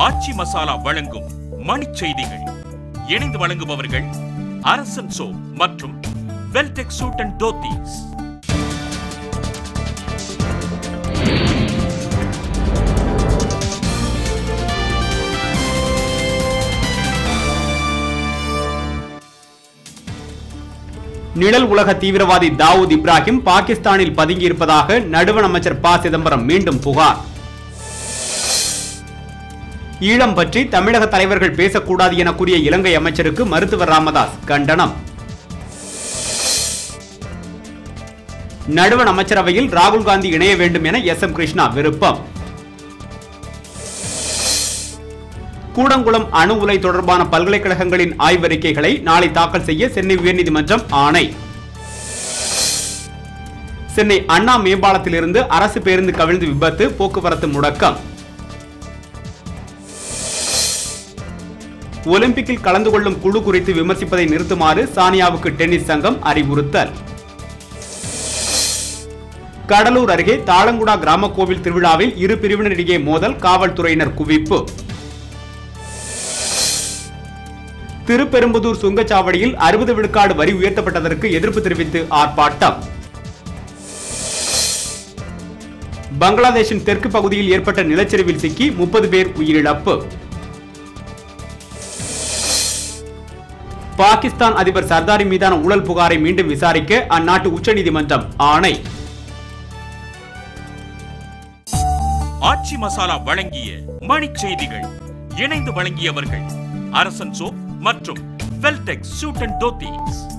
ஆச்சி மசாலா வழங்கும் மணிச் செய்திகள். இணைந்து வழங்குபவர்கள் அரசன் சோ மற்றும் வெல்டெக் சூட் அண்ட் தோத்தீஸ். நிழல் உலக தீவிரவாதி தாவூத் இப்ராஹிம் பாகிஸ்தானில் பதுங்கியிருப்பதாக நடுவண் அமைச்சர் ப. சிதம்பரம் மீண்டும் புகார். ஈழம் பற்றி தமிழக தலைவர்கள் பேசக்கூடாது என கூறிய இலங்கை அமைச்சருக்கு மருத்துவர் ராமதாஸ் கண்டனம். நடுவண் அமைச்சரவையில் ராகுல் காந்தி இணைய வேண்டும் என எஸ். எம். கிருஷ்ணா விருப்பம். கூடங்குளம் அணு உலை தொடர்பான பல்கலைக்கழகங்களின் ஆய்வறிக்கைகளை நாளை தாக்கல் செய்ய சென்னை உயர்நீதிமன்றம் ஆணை. சென்னை அண்ணா மேம்பாலத்திலிருந்து அரசு பேருந்து கவிழ்ந்து விபத்து, போக்குவரத்து முடக்கம். ஒலிம்பிக்கில் கலந்து கொள்ளும் குழு குறித்து விமர்சிப்பதை நிறுத்துமாறு சானியாவுக்கு டென்னிஸ் சங்கம் அறிவுறுத்தல். கடலூர் அருகே தாளங்குடா கிராம கோவில் திருவிழாவில் இரு பிரிவினரிடையே மோதல், காவல்துறையினர் குவிப்பு. திருப்பெரும்புதூர் சுங்கச்சாவடியில் 60 விழுக்காடு வரி உயர்த்தப்பட்டதற்கு எதிர்ப்பு தெரிவித்து ஆர்ப்பாட்டம். பங்களாதேஷின் தெற்கு பகுதியில் ஏற்பட்ட நிலச்சரிவில் சிக்கி 30 பேர் உயிரிழப்பு. பாகிஸ்தான் அதிபர் சர்தாரி மீதான ஊழல் புகாரை மீண்டும் விசாரிக்க அந்நாட்டு உச்சநீதிமன்றம் ஆணை. ஆச்சி மசாலா வழங்கிய மணிச் செய்திகள். இணைந்து வழங்கியவர்கள் அரசன் சோ மற்றும் வெல்டெக் சூட் அண்ட் தோத்தீஸ்.